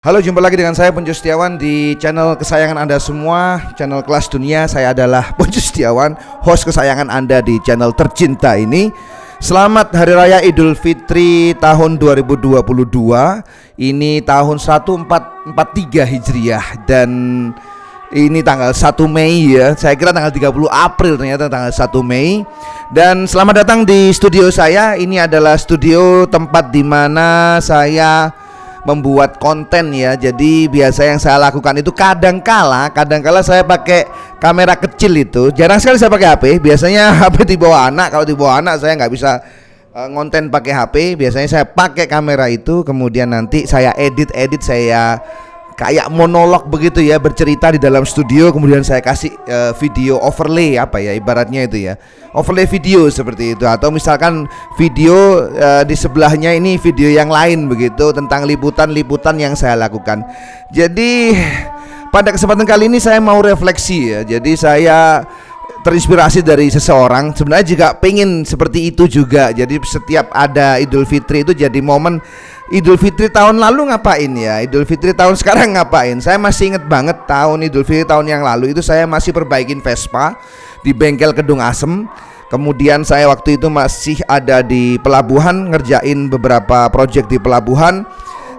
Halo, jumpa lagi dengan saya Punjo Setiawan di channel kesayangan Anda semua, channel Kelas Dunia. Saya adalah Punjo Setiawan, host kesayangan Anda di channel tercinta ini. Selamat Hari Raya Idul Fitri tahun 2022. Ini tahun 1443 Hijriah dan ini tanggal 1 Mei ya. Saya kira tanggal 30 April, ternyata tanggal 1 Mei. Dan selamat datang di studio saya. Ini adalah studio tempat di mana saya membuat konten ya. Jadi biasa yang saya lakukan itu kadang-kala saya pakai kamera kecil itu. Jarang sekali saya pakai HP. Biasanya HP dibawa anak. Kalau dibawa anak saya nggak bisa ngonten pakai HP. Biasanya saya pakai kamera itu, kemudian nanti saya edit, saya kayak monolog begitu ya, bercerita di dalam studio, kemudian saya kasih video overlay, apa ya ibaratnya itu ya, overlay video seperti itu. Atau misalkan video di sebelahnya ini video yang lain begitu, tentang liputan-liputan yang saya lakukan. Jadi pada kesempatan kali ini saya mau refleksi ya. Jadi saya terinspirasi dari seseorang, sebenarnya juga pengen seperti itu juga. Jadi setiap ada Idul Fitri itu jadi momen. Idul Fitri tahun lalu ngapain ya, Idul Fitri tahun sekarang ngapain. Saya masih inget banget tahun Idul Fitri tahun yang lalu itu saya masih perbaikin Vespa di bengkel Kedung Asem. Kemudian saya waktu itu masih ada di pelabuhan, ngerjain beberapa proyek di pelabuhan.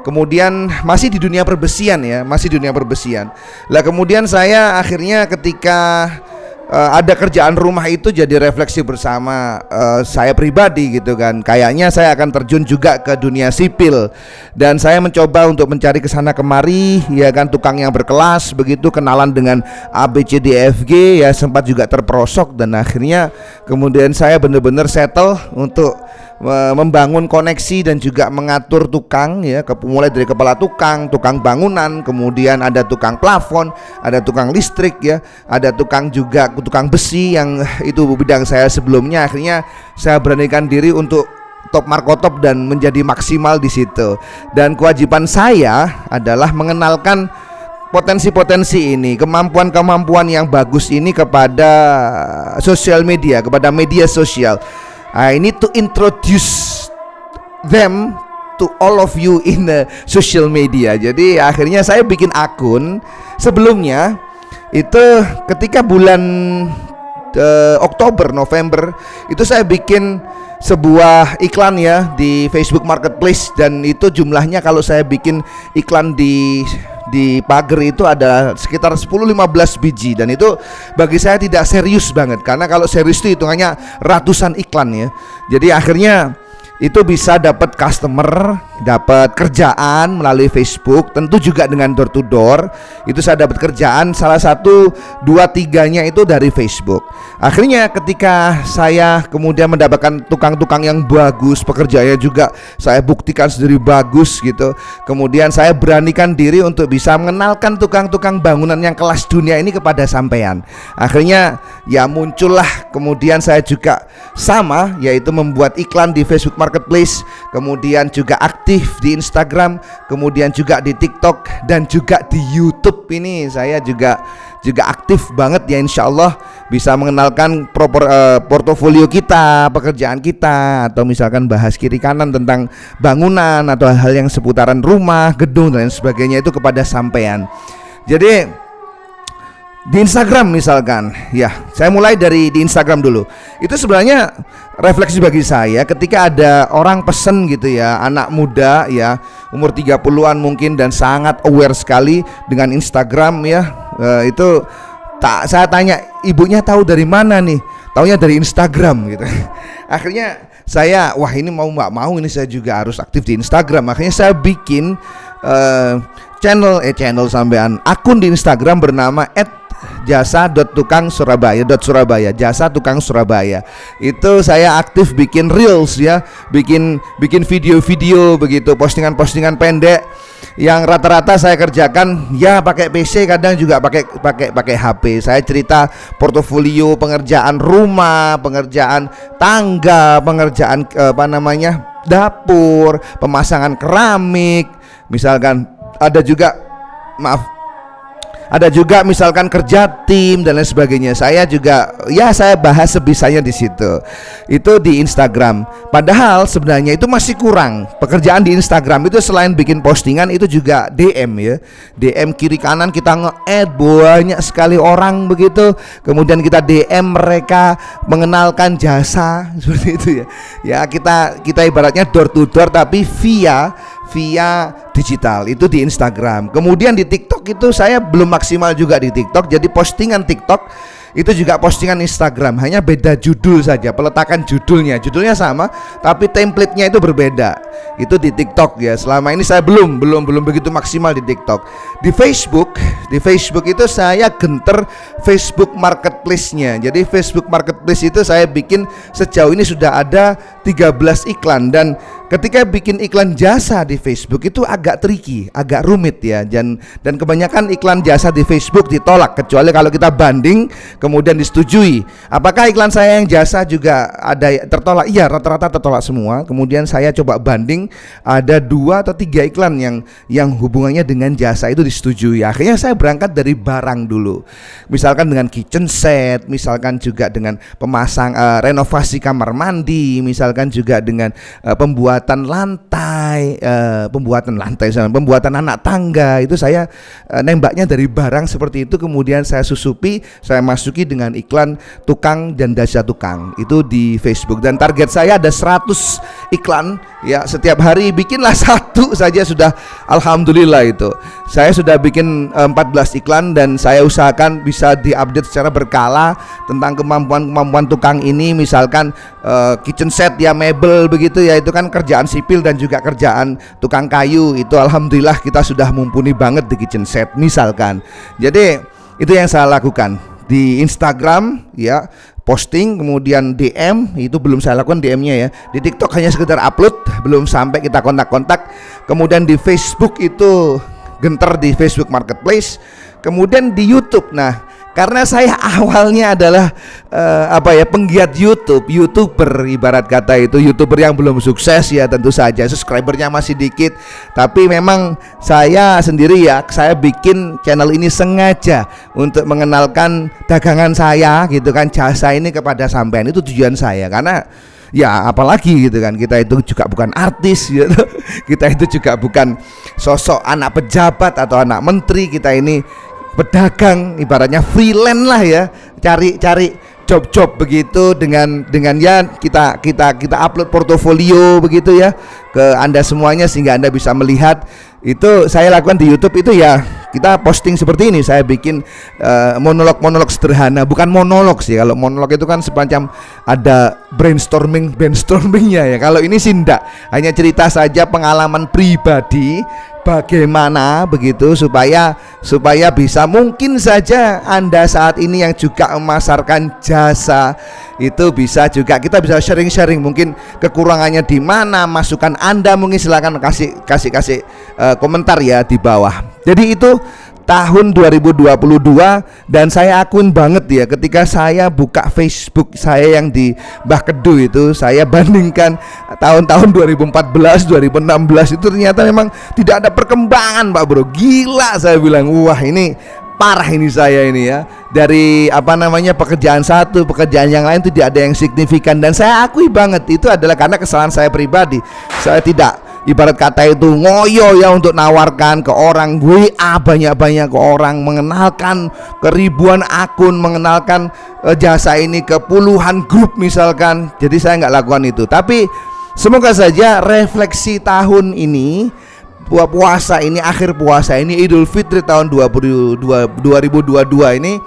Kemudian masih di dunia perbesian ya, masih dunia perbesian. Lah kemudian saya akhirnya ketika ada kerjaan rumah itu jadi refleksi bersama saya pribadi gitu kan. Kayaknya saya akan terjun juga ke dunia sipil. Dan saya mencoba untuk mencari kesana kemari ya kan, tukang yang berkelas begitu, kenalan dengan ABCDFG ya, sempat juga terperosok. Dan akhirnya kemudian saya benar-benar settle untuk membangun koneksi dan juga mengatur tukang ya, mulai dari kepala tukang bangunan, kemudian ada tukang plafon, ada tukang listrik ya, ada tukang juga tukang besi yang itu bidang saya sebelumnya. Akhirnya saya beranikan diri untuk top markotop dan menjadi maksimal di situ. Dan kewajiban saya adalah mengenalkan potensi-potensi ini, kemampuan-kemampuan yang bagus ini kepada sosial media, kepada media sosial. I need to introduce them to all of you in the social media. Jadi akhirnya saya bikin akun. Sebelumnya itu ketika bulan Oktober, November itu saya bikin sebuah iklan ya di Facebook Marketplace. Dan itu jumlahnya kalau saya bikin iklan di pagar itu ada sekitar 10-15 biji. Dan itu bagi saya tidak serius banget, karena kalau serius itu hitungannya ratusan iklan ya. Jadi akhirnya itu bisa dapat customer, dapat kerjaan melalui Facebook, tentu juga dengan door to door. Itu saya dapat kerjaan, salah satu 2-3-nya itu dari Facebook. Akhirnya ketika saya kemudian mendapatkan tukang-tukang yang bagus, pekerjaannya juga saya buktikan sendiri bagus gitu. Kemudian saya beranikan diri untuk bisa mengenalkan tukang-tukang bangunan yang kelas dunia ini kepada sampean. Akhirnya ya muncullah kemudian saya juga sama, yaitu membuat iklan di Facebook Marketplace, kemudian juga aktif di Instagram, kemudian juga di TikTok, dan juga di YouTube. Ini saya juga aktif banget ya, insya Allah bisa mengenalkan portofolio kita, pekerjaan kita, atau misalkan bahas kiri kanan tentang bangunan atau hal yang seputaran rumah, gedung dan sebagainya itu kepada sampean. Jadi di Instagram misalkan ya, saya mulai dari di Instagram dulu. Itu sebenarnya refleksi bagi saya ketika ada orang pesen gitu ya, anak muda ya, umur 30-an mungkin, dan sangat aware sekali dengan Instagram ya. Itu saya tanya, ibunya tahu dari mana nih? Taunya dari Instagram gitu. Akhirnya saya, wah ini mau nggak mau ini saya juga harus aktif di Instagram. Akhirnya saya bikin channel sampean, akun di Instagram bernama @jasa.tukang_surabaya, jasa tukang Surabaya. Itu saya aktif bikin reels ya, bikin video-video begitu, postingan pendek yang rata-rata saya kerjakan ya pakai PC, kadang juga pakai HP. Saya cerita portofolio pengerjaan rumah, pengerjaan tangga, pengerjaan dapur, pemasangan keramik. Misalkan ada juga ada juga misalkan kerja tim dan lain sebagainya. Saya juga ya saya bahas sebisanya di situ. Itu di Instagram. Padahal sebenarnya itu masih kurang. Pekerjaan di Instagram itu selain bikin postingan itu juga DM ya. DM kiri kanan kita nge-add banyak sekali orang begitu. Kemudian kita DM mereka mengenalkan jasa seperti itu ya. Ya kita ibaratnya door to door tapi via digital itu di Instagram. Kemudian di TikTok itu saya belum maksimal juga di TikTok. Jadi postingan TikTok itu juga postingan Instagram, hanya beda judul saja, peletakan judulnya sama, tapi template-nya itu berbeda. Itu di TikTok ya. Selama ini saya belum begitu maksimal di TikTok. Di Facebook itu saya genter Facebook Marketplace-nya. Jadi Facebook Marketplace itu saya bikin sejauh ini sudah ada 13 iklan, dan ketika bikin iklan jasa di Facebook itu agak tricky, agak rumit ya. Dan kebanyakan iklan jasa di Facebook ditolak, kecuali kalau kita banding kemudian disetujui. Apakah iklan saya yang jasa juga ada tertolak? Iya, rata-rata tertolak semua. Kemudian saya coba banding, ada 2 atau 3 iklan yang hubungannya dengan jasa itu disetujui. Akhirnya saya berangkat dari barang dulu. Misalkan dengan kitchen set, misalkan juga dengan pemasang renovasi kamar mandi, misalkan juga dengan pembuatan lantai, pembuatan anak tangga. Itu saya nembaknya dari barang seperti itu, kemudian saya susupi, saya masuki dengan iklan tukang dan jasa tukang itu di Facebook. Dan target saya ada 100 iklan ya, setiap hari bikinlah 1 saja sudah alhamdulillah. Itu saya sudah bikin 14 iklan, dan saya usahakan bisa diupdate secara berkala tentang kemampuan tukang ini. Misalkan kitchen set ya, mebel begitu ya, itu kan kerjaan sipil dan juga kerjaan tukang kayu. Itu alhamdulillah kita sudah mumpuni banget di kitchen set misalkan. Jadi itu yang saya lakukan di Instagram ya, posting, kemudian DM itu belum saya lakukan DM-nya ya. Di TikTok hanya sekedar upload, belum sampai kita kontak-kontak. Kemudian di Facebook itu genter di Facebook Marketplace. Kemudian di YouTube. Nah, karena saya awalnya adalah penggiat YouTuber ibarat kata, itu YouTuber yang belum sukses ya, tentu saja subscribernya masih dikit. Tapi memang saya sendiri ya, saya bikin channel ini sengaja untuk mengenalkan dagangan saya gitu kan, jasa ini kepada sampean. Itu tujuan saya, karena ya apalagi gitu kan, kita itu juga bukan artis gitu. Kita itu juga bukan sosok anak pejabat atau anak menteri. Kita ini pedagang, ibaratnya freelance lah ya, cari job begitu, dengan ya kita upload portofolio begitu ya ke Anda semuanya, sehingga Anda bisa melihat. Itu saya lakukan di YouTube itu ya, kita posting seperti ini. Saya bikin monolog sederhana, bukan monolog sih. Kalau monolog itu kan semacam ada brainstormingnya ya. Kalau ini sih enggak, hanya cerita saja pengalaman pribadi bagaimana begitu, supaya bisa, mungkin saja Anda saat ini yang juga memasarkan jasa itu bisa juga, kita bisa sharing mungkin kekurangannya di mana, masukan Anda mungkin silakan kasih komentar ya di bawah. Jadi itu tahun 2022, dan saya akuin banget ya, ketika saya buka Facebook saya yang di Mbah Kedu itu, saya bandingkan tahun-tahun 2014, 2016 itu ternyata memang tidak ada perkembangan Pak Bro. Gila, saya bilang wah ini parah ini saya ini ya. Dari pekerjaan satu, pekerjaan yang lain itu tidak ada yang signifikan. Dan saya akui banget itu adalah karena kesalahan saya pribadi. Saya tidak ibarat kata itu ngoyo ya untuk nawarkan ke orang, WA banyak-banyak ke orang, mengenalkan ke ribuan akun, mengenalkan jasa ini ke puluhan grup misalkan. Jadi saya nggak lakukan itu. Tapi semoga saja refleksi tahun ini, puasa ini, akhir puasa ini, Idul Fitri tahun 2022 ini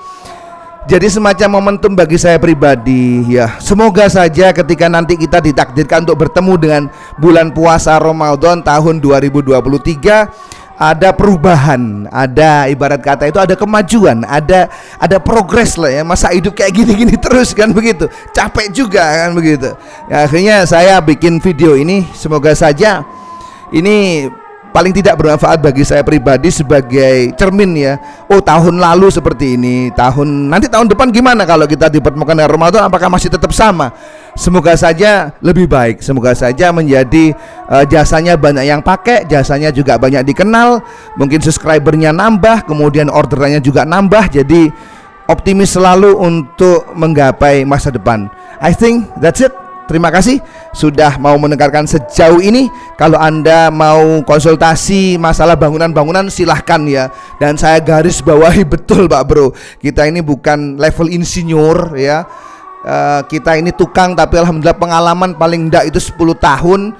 jadi semacam momentum bagi saya pribadi ya. Semoga saja ketika nanti kita ditakdirkan untuk bertemu dengan bulan puasa Ramadan tahun 2023, ada perubahan, ada ibarat kata itu ada kemajuan, ada progres lah ya. Masa hidup kayak gini-gini terus kan begitu, capek juga kan begitu ya. Akhirnya saya bikin video ini, semoga saja ini paling tidak bermanfaat bagi saya pribadi sebagai cermin ya. Oh, tahun lalu seperti ini, nanti tahun depan gimana kalau kita dipertemukan dengan Ramadan, apakah masih tetap sama? Semoga saja lebih baik, semoga saja menjadi jasanya banyak yang pakai, jasanya juga banyak dikenal, mungkin subscribernya nambah, kemudian orderannya juga nambah, jadi optimis selalu untuk menggapai masa depan. I think that's it. Terima kasih sudah mau mendengarkan sejauh ini. Kalau Anda mau konsultasi masalah bangunan-bangunan silahkan ya. Dan saya garis bawahi betul Pak Bro, kita ini bukan level insinyur ya. Kita ini tukang, tapi alhamdulillah pengalaman paling enggak itu 10 tahun.